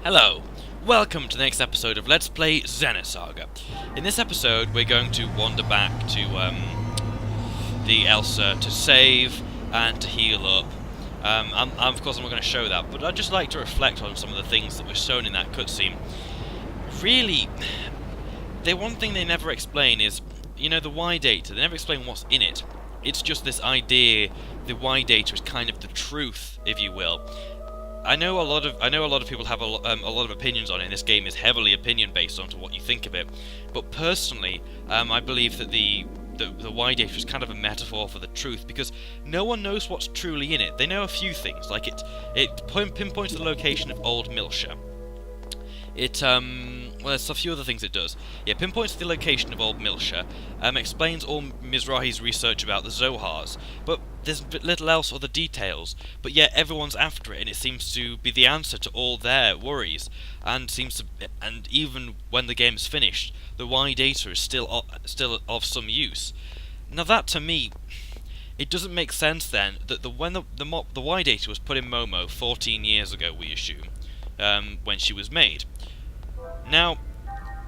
Hello, welcome to the next episode of Let's Play Xenosaga. In this episode, we're going to wander back to the Elsa to save and to heal up. Of course, I'm not going to show that, but I'd just like to reflect on some of the things that were shown in that cutscene. Really, the one thing they never explain is, the Y data. They never explain what's in it. It's just this idea the Y data is kind of the truth, if you will. I know a lot of people have a lot of opinions on it, and this game is heavily opinion based onto what you think of it. But personally, I believe that the Y data is kind of a metaphor for the truth, because no one knows what's truly in it. They know a few things, like it pinpoints the location of Old Milsha. Well, there's a few other things it does. Yeah, pinpoints the location of Old Milsha, explains all Mizrahi's research about the Zohars, but there's little else or the details, but yet everyone's after it, and it seems to be the answer to all their worries, and even when the game's finished, the Y data is still of some use. Now that, to me, it doesn't make sense then that when the Y data was put in Momo 14 years ago, we assume, when she was made. Now,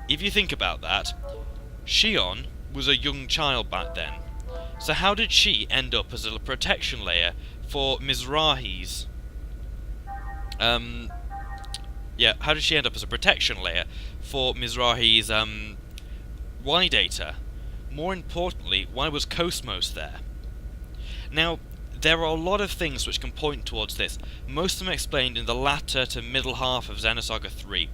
if you think about that, Shion was a young child back then. So how did she end up as a protection layer for Mizrahi's... how did she end up as a protection layer for Mizrahi's Y data? More importantly, why was Cosmos there? Now, there are a lot of things which can point towards this, most of them explained in the latter to middle half of Xenosaga 3.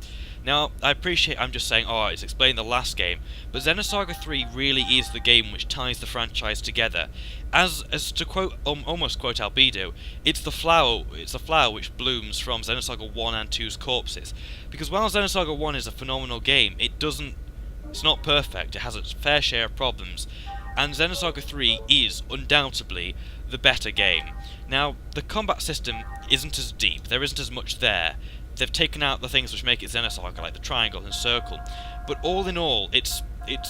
Now, I appreciate I'm just saying, it's explained in the last game, but Xenosaga 3 really is the game which ties the franchise together. As to quote, almost quote Albedo, it's the flower which blooms from Xenosaga 1 and 2's corpses. Because while Xenosaga 1 is a phenomenal game, it's not perfect, it has its fair share of problems, and Xenosaga 3 is undoubtedly the better game. Now, the combat system isn't as deep, there isn't as much there. They've taken out the things which make it Xenosaga, like the triangle and circle. But all in all, it's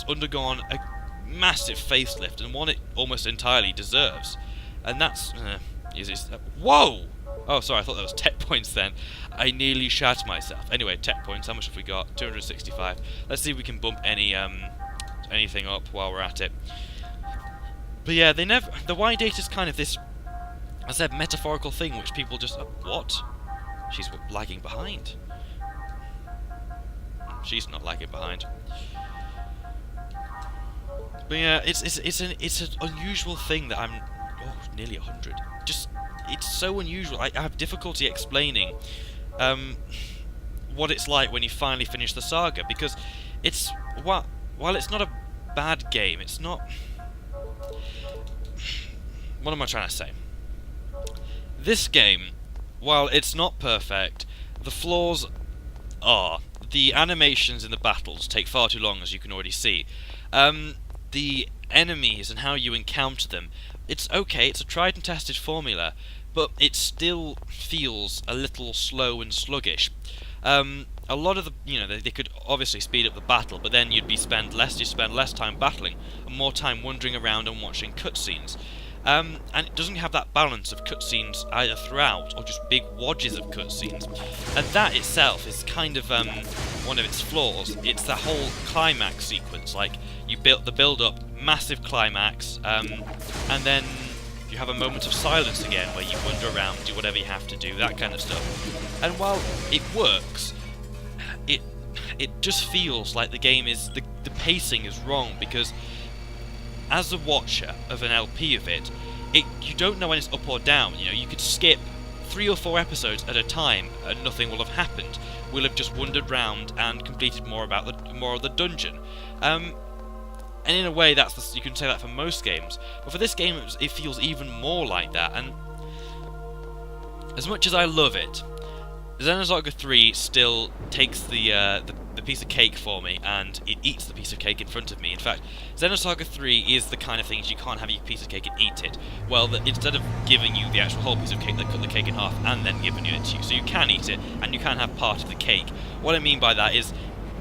undergone a massive facelift, and one it almost entirely deserves. And that's... whoa! Oh, sorry, I thought that was tech points then. I nearly shat myself. Anyway, tech points, how much have we got? 265. Let's see if we can bump anything up while we're at it. But yeah, the Y data is kind of this, as I said, metaphorical thing which people just... what? She's lagging behind. She's not lagging behind. But yeah, it's an unusual thing that I'm... nearly 100. It's so unusual. I have difficulty explaining what it's like when you finally finish the saga, because it's... while it's not a bad game, it's not... What am I trying to say? This game, while it's not perfect, the flaws are. The animations in the battles take far too long, as you can already see. The enemies and how you encounter them, it's okay, it's a tried and tested formula, but it still feels a little slow and sluggish. A lot of the, they could obviously speed up the battle, but then you'd spend less time battling, and more time wandering around and watching cutscenes. And it doesn't have that balance of cutscenes either throughout, or just big wadges of cutscenes. And that itself is kind of one of its flaws. It's the whole climax sequence, like you built the build-up, massive climax, and then you have a moment of silence again, where you wander around, do whatever you have to do, that kind of stuff. And while it works, it just feels like the game is the pacing is wrong, because as a watcher of an LP of it, you don't know when it's up or down. You could skip 3 or 4 episodes at a time and nothing will have happened. We'll have just wandered round and completed more of the dungeon. And in a way, you can say that for most games. But for this game, it feels even more like that. And as much as I love it, Xenosaga 3 still takes the piece of cake for me, and it eats the piece of cake in front of me. In fact, Xenosaga 3 is the kind of things you can't have your piece of cake and eat it. Well, instead of giving you the actual whole piece of cake, they cut the cake in half and then giving it to you. So you can eat it, and you can have part of the cake. What I mean by that is,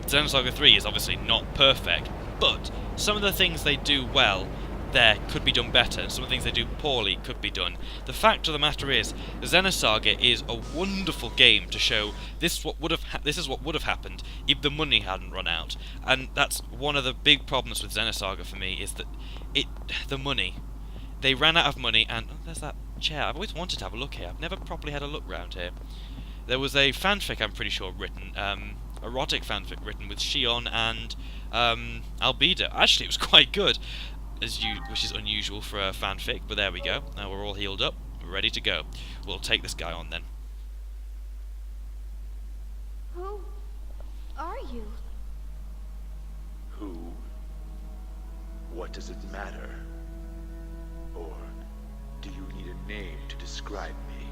Xenosaga 3 is obviously not perfect, but some of the things they do well there could be done better, and some of the things they do poorly could be done. The fact of the matter is, Xenosaga is a wonderful game to show this is what would have happened if the money hadn't run out. And that's one of the big problems with Xenosaga for me, is that the money. They ran out of money, and there's that chair. I've always wanted to have a look here. I've never properly had a look round here. There was a fanfic, I'm pretty sure, written, erotic fanfic written with Shion and Albedo. Actually, it was quite good, which is unusual for a fanfic, but there we go. Now we're all healed up, we're ready to go. We'll take this guy on then. Who are you? Who? What does it matter? Or do you need a name to describe me?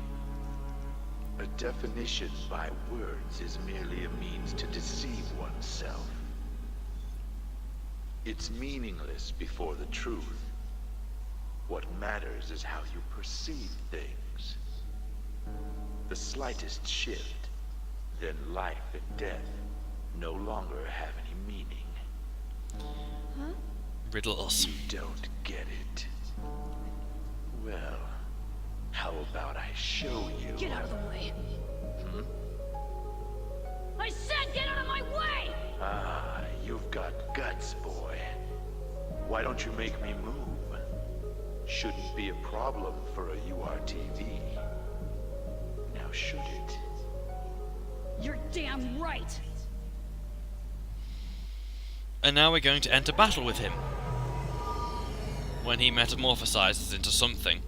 A definition by words is merely a means to deceive oneself. It's meaningless before the truth. What matters is how you perceive things. The slightest shift, then life and death no longer have any meaning. Huh? Riddles. You don't get it. Well, how about I show you? Get out of the way. I said get out of my way! Ah, you've got guts, boy. Why don't you make me move? Shouldn't be a problem for a URTV. Now should it? You're damn right! And now we're going to enter battle with him, when he metamorphosizes into something.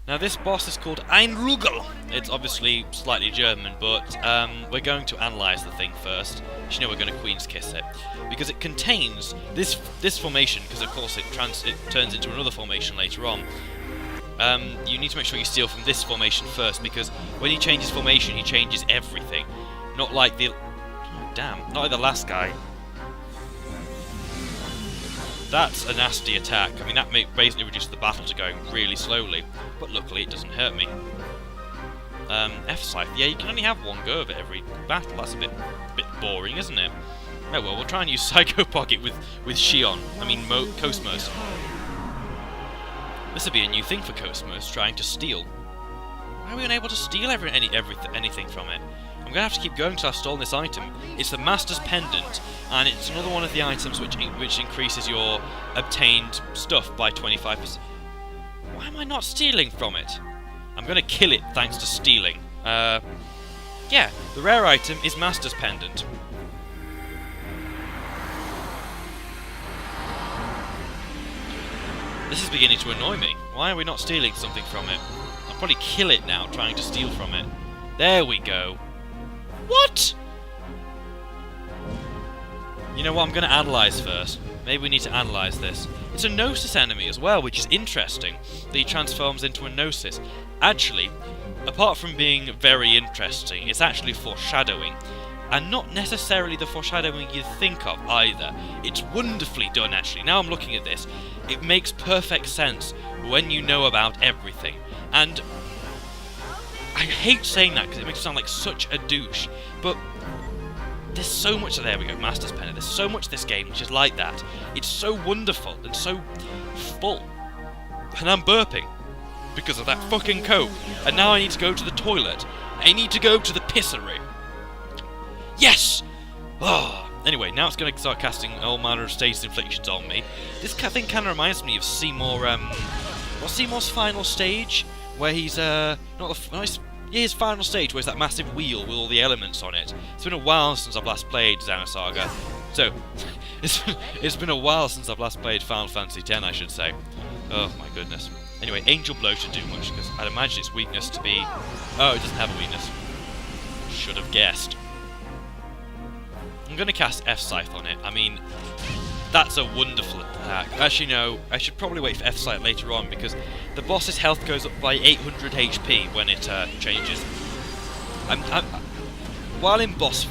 Now this boss is called Ein Rugel. It's obviously slightly German, but we're going to analyse the thing first. You know, we're going to Queen's Kiss it, because it contains this formation, because of course it turns into another formation later on. You need to make sure you steal from this formation first, because when he changes formation, he changes everything. Not like the... Oh, damn. Not like the last guy. That's a nasty attack. I mean, that basically reduces the battle to going really slowly, but luckily it doesn't hurt me. F-Scythe. Yeah, you can only have one go of it every battle. That's a bit boring, isn't it? Oh well, we'll try and use Psycho Pocket with Shion. I mean, Cosmos. This would be a new thing for Cosmos, trying to steal. Why are we unable to steal anything from it? I'm going to have to keep going till I've stolen this item. It's the Master's Pendant, and it's another one of the items which increases your obtained stuff by 25%. Why am I not stealing from it? I'm going to kill it thanks to stealing. Yeah, the rare item is Master's Pendant. This is beginning to annoy me. Why are we not stealing something from it? I'll probably kill it now, trying to steal from it. There we go. What? You know what, I'm going to analyse first. Maybe we need to analyse this. It's a Gnosis enemy as well, which is interesting, that he transforms into a Gnosis. Actually, apart from being very interesting, it's actually foreshadowing. And not necessarily the foreshadowing you'd think of either. It's wonderfully done, actually. Now I'm looking at this, it makes perfect sense when you know about everything. And I hate saying that because it makes me sound like such a douche, but there's so much... There we go, Master's Pendant. There's so much of this game which is like that. It's so wonderful and so full. And I'm burping because of that fucking Coke. And now I need to go to the toilet. I need to go to the pissery. Yes! Oh. Anyway, now it's going to start casting all manner of status inflictions on me. This thing kind of reminds me of Seymour... what's Seymour's final stage? Where he's, his final stage, where it's that massive wheel with all the elements on it. It's been a while since I've last played Xenosaga. So, it's been a while since I've last played Final Fantasy X, I should say. Oh my goodness. Anyway, Angel Blow should do much, because I'd imagine its weakness to be... Oh, it doesn't have a weakness. Should have guessed. I'm going to cast F-Scythe on it. I mean, that's a wonderful attack. Actually, no, I should probably wait for F-Scythe later on, because the boss's health goes up by 800 HP when it changes. While in boss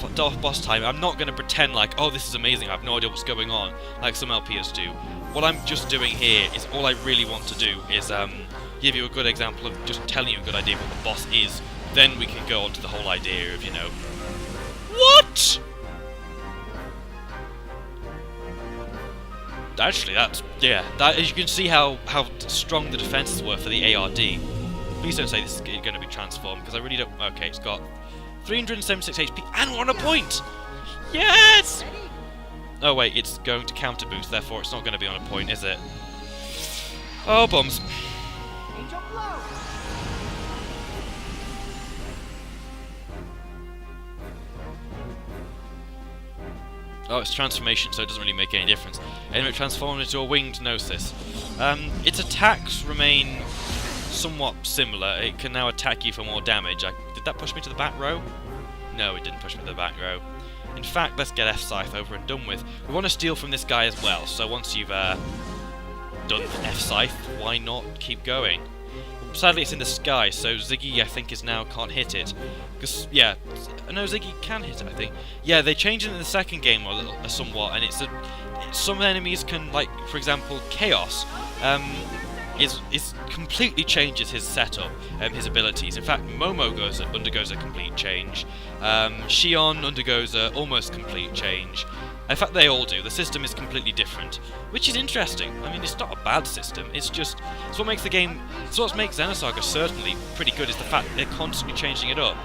time, I'm not going to pretend like, oh, this is amazing, I have no idea what's going on, like some LPs do. What I'm just doing here is, all I really want to do is give you a good example of just telling you a good idea of what the boss is. Then we can go on to the whole idea of, you know... What?! actually, that's... Yeah, that, as you can see how strong the defenses were for the ARD. Please don't say this is going to be transformed, because I really don't... Okay, it's got 376 HP, and we're on a point! Yes! Oh wait, it's going to counter boost, therefore it's not going to be on a point, is it? Oh, bums. Oh, it's transformation, so it doesn't really make any difference. Anyway, it transformed into a winged Gnosis. Its attacks remain somewhat similar. It can now attack you for more damage. Did that push me to the back row? No, it didn't push me to the back row. In fact, let's get F-Scythe over and done with. We want to steal from this guy as well, so once you've done F-Scythe, why not keep going? Sadly, it's in the sky, so Ziggy, I think, can't hit it. Because, yeah, no, Ziggy can hit it, I think. Yeah, they changed it in the second game somewhat, and some enemies can, like, for example, Chaos, completely changes his setup, his abilities. In fact, Momo undergoes a complete change. Shion undergoes a almost complete change. In fact, they all do. The system is completely different, which is interesting. I mean, it's not a bad system. It's what makes the game. It's what makes Xenosaga certainly pretty good. Is the fact that they're constantly changing it up.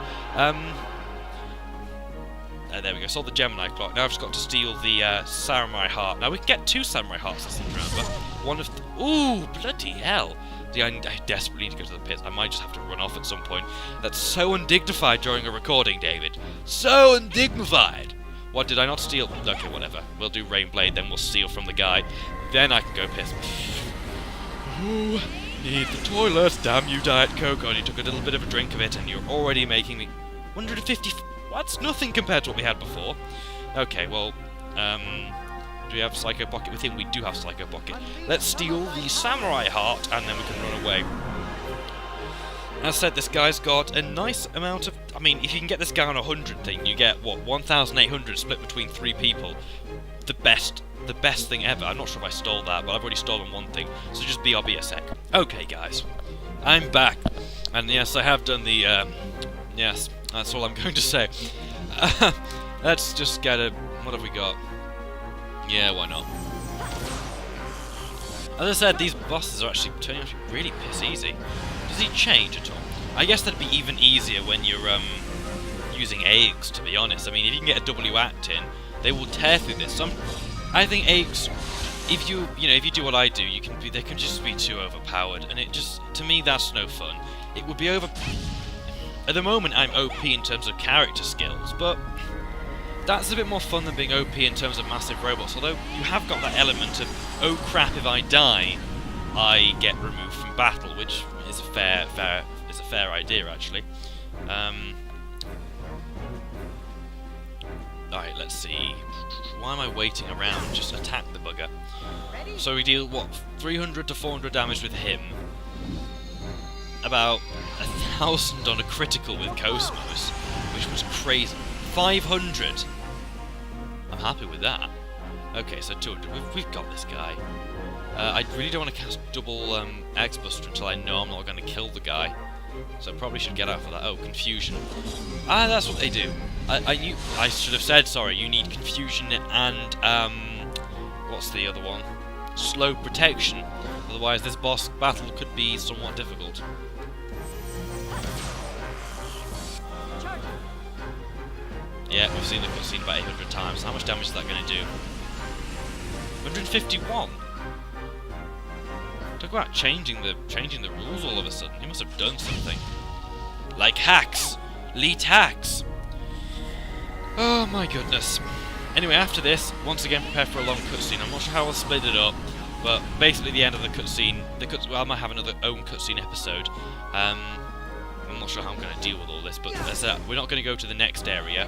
There we go. Sold the Gemini clock. Now I've just got to steal the Samurai Heart. Now we can get 2 Samurai Hearts this time around, but one of ooh, bloody hell! See, I desperately need to go to the pits. I might just have to run off at some point. That's so undignified during a recording, David. So undignified. What, did I not steal? Okay, whatever. We'll do Rainblade, then we'll steal from the guy. Then I can go piss. Ooh, need the toilet. Damn you, Diet Coke. Oh, you took a little bit of a drink of it, and you're already making me 150. That's nothing compared to what we had before. Okay, well, do we have Psycho Pocket with him? We do have Psycho Pocket. Let's steal the Samurai Heart, and then we can run away. As I said, this guy's got a nice amount of... I mean, if you can get this guy on a 100 thing, you get, what, 1,800 split between 3 people. The best thing ever. I'm not sure if I stole that, but I've already stolen one thing, so just BRB a sec. Okay, guys. I'm back. And yes, I have done the, yes, that's all I'm going to say. Let's just get a... What have we got? Yeah, why not? As I said, these bosses are actually turning out to be really piss easy. Does he change at all? I guess that'd be even easier when you're using eggs, to be honest. I mean, if you can get a W act in, they will tear through this. I think eggs, if you do what I do, they can just be too overpowered, and it just, to me, that's no fun. It would be over. At the moment, I'm OP in terms of character skills, but that's a bit more fun than being OP in terms of massive robots. Although you have got that element of, oh crap, if I die, I get removed from battle, which is a fair idea actually. Alright, let's see. Why am I waiting around? Just attack the bugger. So we deal, what, 300 to 400 damage with him. About 1,000 on a critical with Cosmos, which was crazy. 500! I'm happy with that. Okay, so 200. We've got this guy. I really don't want to cast double X-Buster until I know I'm not going to kill the guy. So I probably should get out for that. Oh, Confusion. Ah, that's what they do. I should have said, sorry, you need Confusion and, what's the other one? Slow Protection. Otherwise this boss battle could be somewhat difficult. Yeah, we've seen the cutscene about 800 times. How much damage is that going to do? 151? Talk about changing the rules all of a sudden. He must have done something. Like hacks! Elite hacks! Oh my goodness. Anyway, after this, once again prepare for a long cutscene. I'm not sure how I'll split it up, but basically the end of the cutscene, well, I might have another own cutscene episode. I'm not sure how I'm going to deal with all this, but we're not going to go to the next area.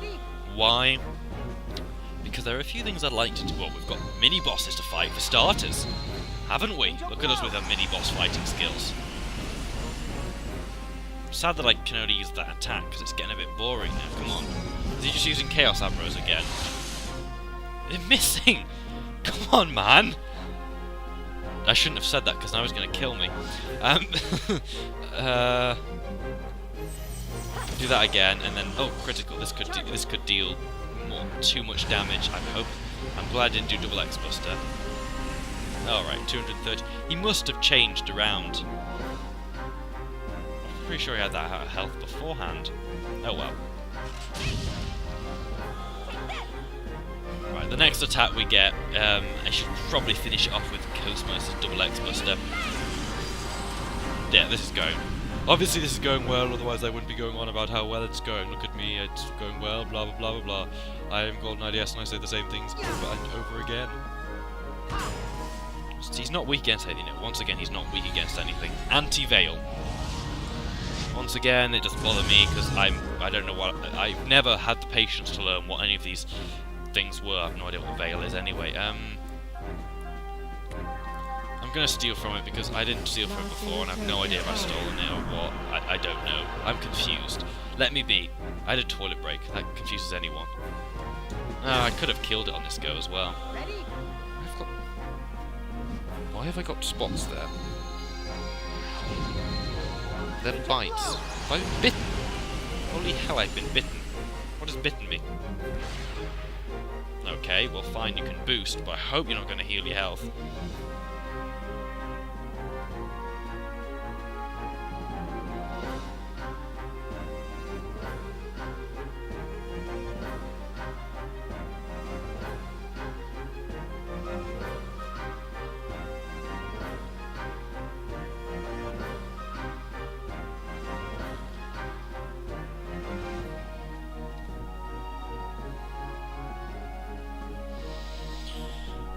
Why? Because there are a few things I'd like to do. Well, we've got mini-bosses to fight for starters, haven't we? Look at us with our mini-boss fighting skills. Sad that I can only use that attack, because it's getting a bit boring now. Come on. Is he just using Chaos Arrows again? They're missing! Come on, man! I shouldn't have said that, because now he's going to kill me. Do that again, and then oh, critical. This could deal too much damage. I'm glad I didn't do double X-Buster. Alright, 230. He must have changed around. I'm pretty sure he had that health beforehand. Oh well. Right, the next attack we get, I should probably finish it off with Cosmos' double X Buster. Yeah, this is going. Obviously this is going well, otherwise I wouldn't be going on about how well it's going. Look at me, it's going well, blah blah blah blah blah. I am Golden IDS and I say the same things over and over again. He's not weak against anything. Once again, he's not weak against anything. Anti-Veil. Once again, it doesn't bother me because I don't know what... I've never had the patience to learn what any of these things were. I have no idea what Veil is anyway. I'm going to steal from it because I didn't steal from it before and I have no idea if I've stolen it or what. I don't know. I'm confused. Let me be. I had a toilet break. That confuses anyone. I could have killed it on this go as well. Why have I got spots there? They're bites. Have I been bitten? Holy hell, I've been bitten. What does bitten mean? Okay, well fine, you can boost, but I hope you're not going to heal your health.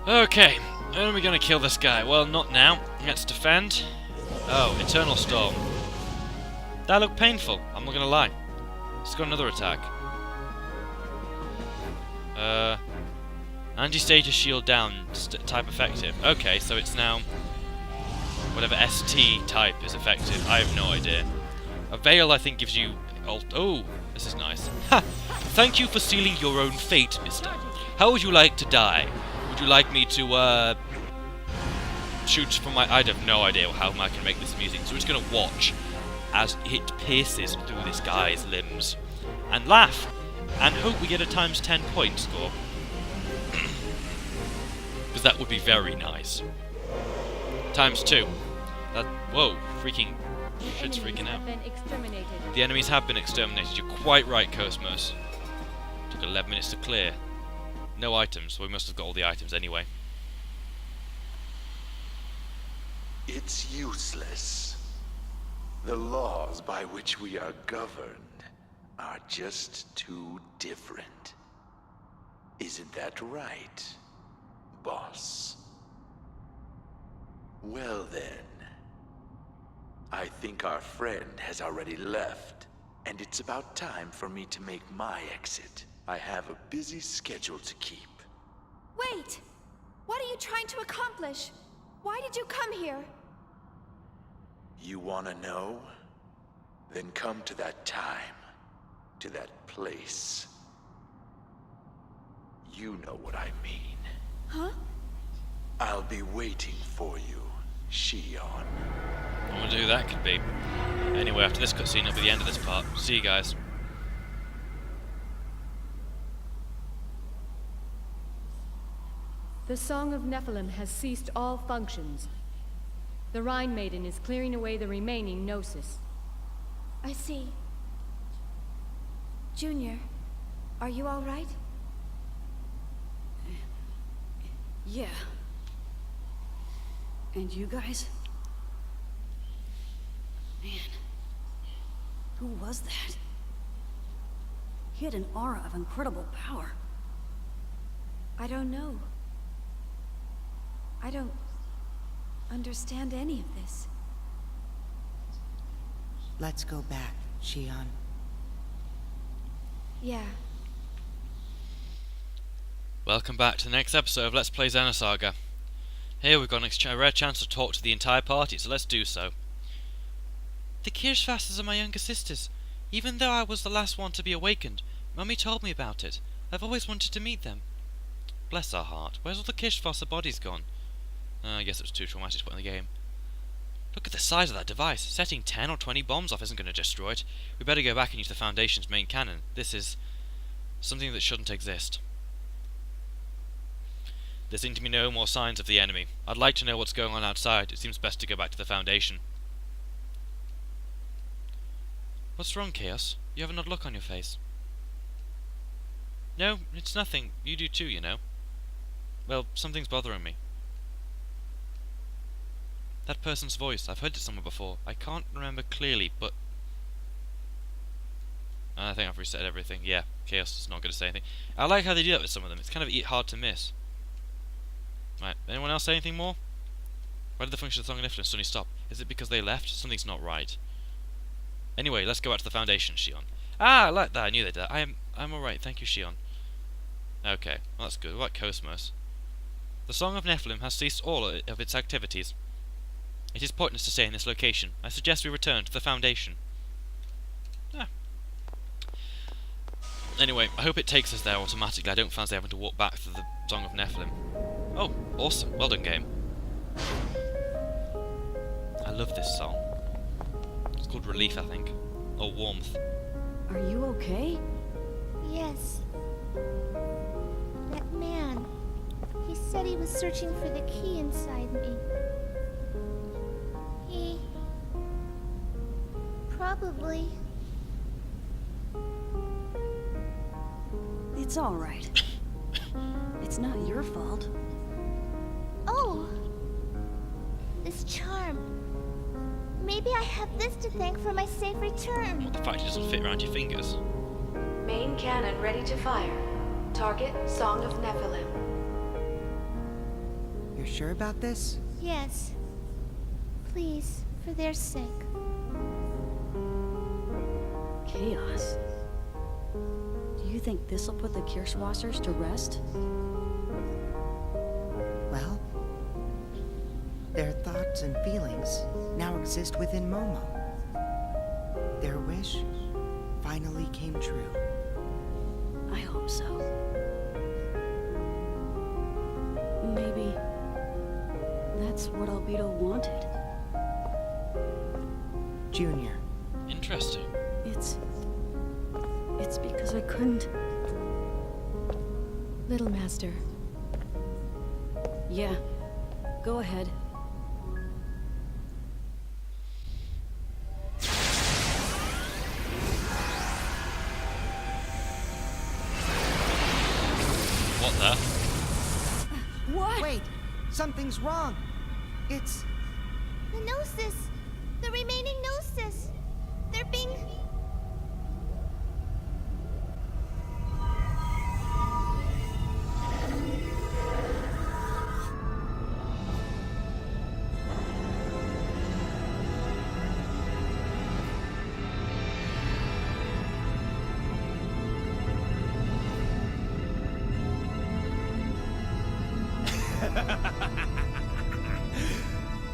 Okay, when are we going to kill this guy? Well, not now. Let's defend. Oh, Eternal Storm. That looked painful, I'm not going to lie. Let's got another attack. Anti-status shield down, type effective. Okay, so it's now whatever ST type is effective. I have no idea. A Veil, I think, gives you... Oh, this is nice. Ha! Thank you for sealing your own fate, mister. How would you like to die? Would you like me to, shoot from my... I have no idea how I can make this music, so we're just going to watch as it pierces through this guy's limbs. And laugh! And hope we get a times 10 point score. Because that would be very nice. Times 2. That... Whoa, freaking... Shit's freaking out. The enemies have been exterminated. You're quite right, Cosmos. Took 11 minutes to clear. No items, so we must have got all the items anyway. It's useless. The laws by which we are governed are just too different. Isn't that right, boss? Well then, I think our friend has already left, and it's about time for me to make my exit. I have a busy schedule to keep. Wait! What are you trying to accomplish? Why did you come here? You wanna know? Then come to that time, to that place. You know what I mean. Huh? I'll be waiting for you, Shion. I wonder who that could be. Anyway, after this cutscene, it'll be the end of this part. See you guys. The Song of Nephilim has ceased all functions. The Rhine Maiden is clearing away the remaining Gnosis. I see. Junior, are you all right? Yeah. And you guys? Man, who was that? He had an aura of incredible power. I don't know. I don't understand any of this. Let's go back, Shion. Yeah. Welcome back to the next episode of Let's Play Xenosaga. Here we've got a rare chance to talk to the entire party, so let's do so. The Kirschwasters are my younger sisters. Even though I was the last one to be awakened, Mummy told me about it. I've always wanted to meet them. Bless our heart. Where's all the Kirschwasser bodies gone? I guess it was too traumatic to put in the game. Look at the size of that device. Setting 10 or 20 bombs off isn't going to destroy it. We better go back and use the Foundation's main cannon. This is something that shouldn't exist. There seem to be no more signs of the enemy. I'd like to know what's going on outside. It seems best to go back to the Foundation. What's wrong, Chaos? You have an odd look on your face. No, it's nothing. You do too, you know. Well, something's bothering me. That person's voice, I've heard it somewhere before. I can't remember clearly, but... I think I've reset everything. Yeah, Chaos is not going to say anything. I like how they do that with some of them. It's kind of hard to miss. Right, anyone else say anything more? Why did the function of the Song of Niflheim suddenly stop? Is it because they left? Something's not right. Anyway, let's go back to the Foundation, Shion. Ah, I like that. I knew they'd do that. I'm alright, thank you, Shion. Okay, well that's good. What about Cosmos? The Song of Nephilim has ceased all of its activities. It is pointless to stay in this location. I suggest we return to the Foundation. Ah. Anyway, I hope it takes us there automatically. I don't fancy having to walk back to the Song of Nephilim. Oh, awesome. Well done, game. I love this song. It's called Relief, I think. Or Warmth. Are you okay? Yes. That man. He said he was searching for the key inside me. He... probably... It's all right. It's not your fault. Oh! This charm. Maybe I have this to thank for my safe return. What, the fact it doesn't fit around your fingers? Main cannon ready to fire. Target Song of Nephilim. You're sure about this? Yes. Please, for their sake. Chaos. Do you think this'll put the Kirschwassers to rest? Well, their thoughts and feelings now exist within Momo. Their wish finally came true. I hope so. Maybe that's what Albedo wanted. Junior. Interesting. It's because I couldn't... Little Master. Yeah, go ahead. What the? What? Wait! Something's wrong! It's... The Gnosis! The remaining Gnosis! They're being...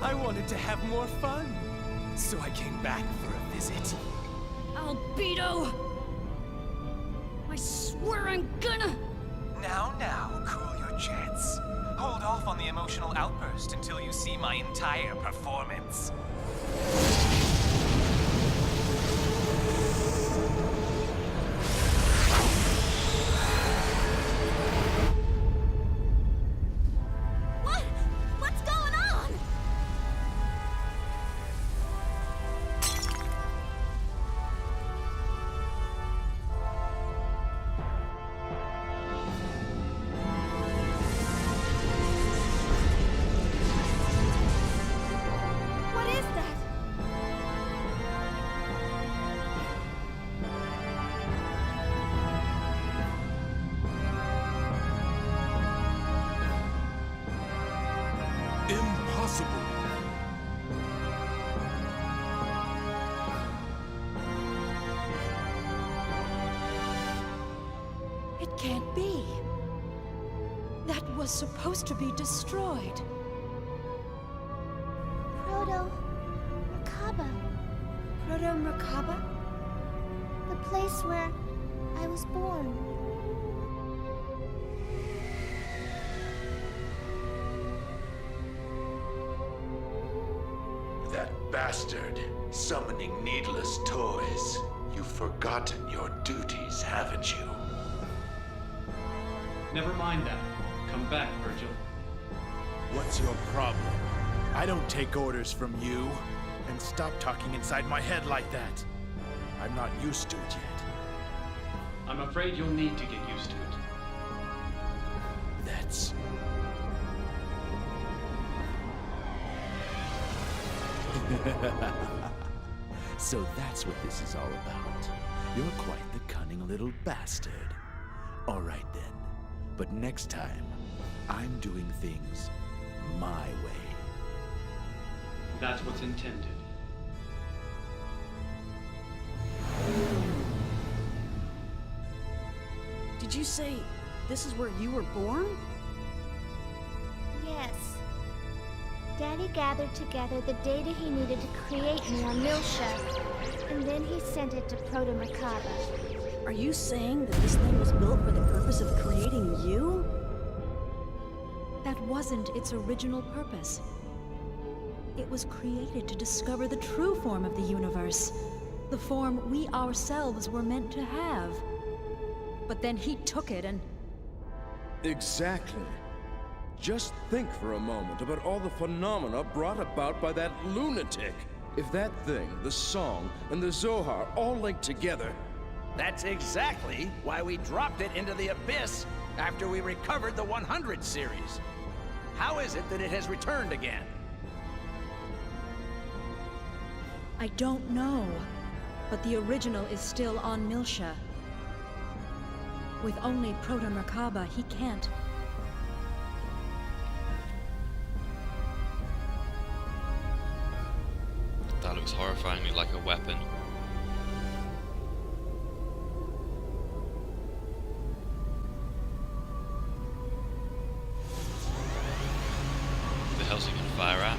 I wanted to have more fun, so I came back for a visit. Albedo! I swear I'm gonna... Now, cool your jets. Hold off on the emotional outburst until you see my entire performance. What's going on? What is that? Impossible. It can't be. That was supposed to be destroyed. Proto-Merkaba. Proto-Merkaba? The place where I was born. That bastard, summoning needless toys. You've forgotten your duties, haven't you? Never mind that. Come back, Virgil. What's your problem? I don't take orders from you. And stop talking inside my head like that. I'm not used to it yet. I'm afraid you'll need to get used to it. That's... So that's what this is all about. You're quite the cunning little bastard. All right then. But next time, I'm doing things my way. That's what's intended. Did you say this is where you were born? Yes. Daddy gathered together the data he needed to create me on Milsha, and then he sent it to Proto-Merkaba. Are you saying that this thing was built for the purpose of creating you? That wasn't its original purpose. It was created to discover the true form of the universe. The form we ourselves were meant to have. But then he took it and... Exactly. Just think for a moment about all the phenomena brought about by that lunatic. If that thing, the song, and the Zohar all linked together... That's exactly why we dropped it into the abyss after we recovered the 100 series. How is it that it has returned again? I don't know. But the original is still on Milsha. With only Proto-Merkaba, he can't. That looks horrifyingly like a weapon. Who the hell's he gonna fire at?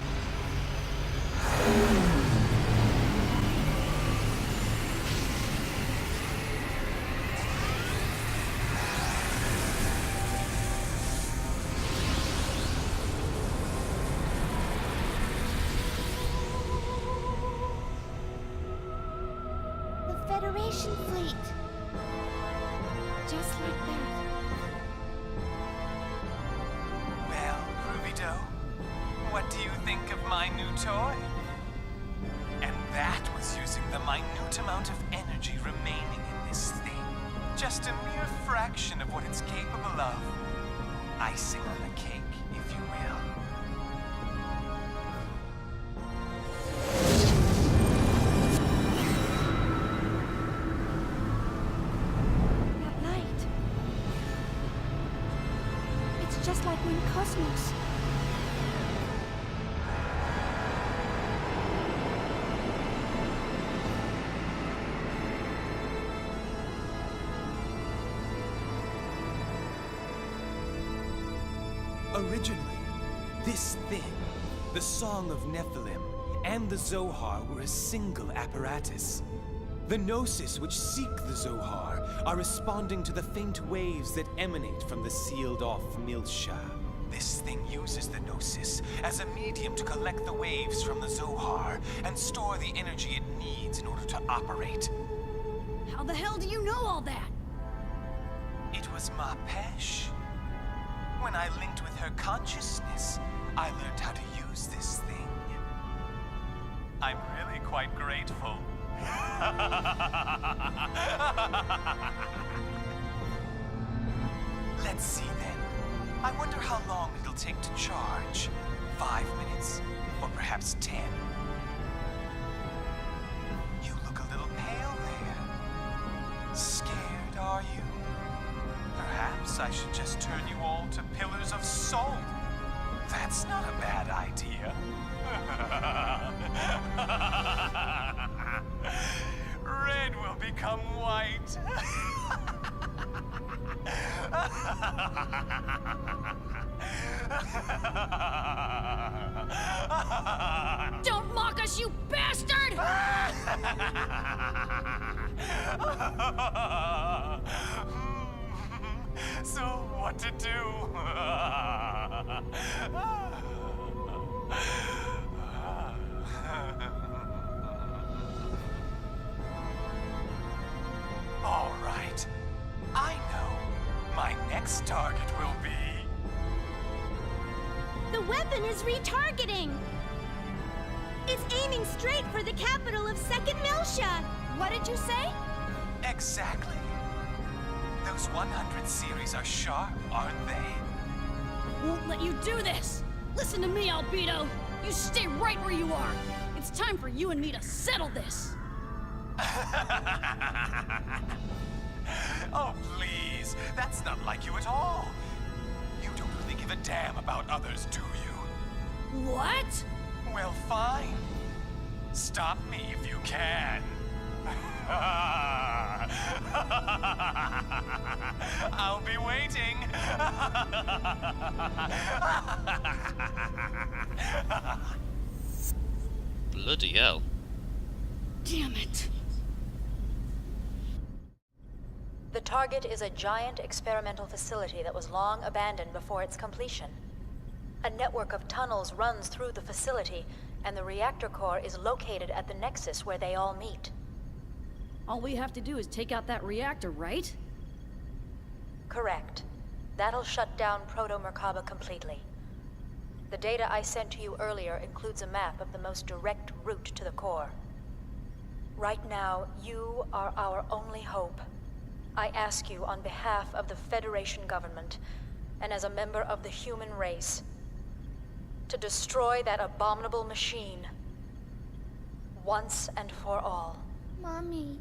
Federation fleet. Just like that. Well, Rubido, what do you think of my new toy? And that was using the minute amount of energy remaining in this thing. Just a mere fraction of what it's capable of. Icing on the cake, if you will. Just like when Cosmos. Originally, this thing, the Song of Nephilim, and the Zohar were a single apparatus. The Gnosis which seek the Zohar are responding to the faint waves that emanate from the sealed-off Milsha. This thing uses the Gnosis as a medium to collect the waves from the Zohar and store the energy it needs in order to operate. How the hell do you know all that? It was Ma Pesh. When I linked with her consciousness, I learned how to use this thing. I'm really quite grateful. Let's see then. I wonder how long it'll take to charge. 5 minutes? Or perhaps 10? You look a little pale there. Scared, are you? Perhaps I should just turn you all to pillars of salt. That's not a bad idea. Red will become white. Don't mock us, you bastard! So, what to do? All right. I know. My next target will be... The weapon is retargeting! It's aiming straight for the capital of Second Miltia! What did you say? Exactly. Those 100 series are sharp, aren't they? Won't let you do this! Listen to me, Albedo! You stay right where you are! It's time for you and me to settle this! Oh, please. That's not like you at all. You don't really give a damn about others, do you? What? Well, fine. Stop me if you can. I'll be waiting. Bloody hell. Damn it. The target is a giant experimental facility that was long abandoned before its completion. A network of tunnels runs through the facility, and the reactor core is located at the nexus where they all meet. All we have to do is take out that reactor, right? Correct. That'll shut down Proto-Merkaba completely. The data I sent to you earlier includes a map of the most direct route to the core. Right now, you are our only hope. I ask you on behalf of the Federation government, and as a member of the human race, to destroy that abominable machine once and for all. Mommy.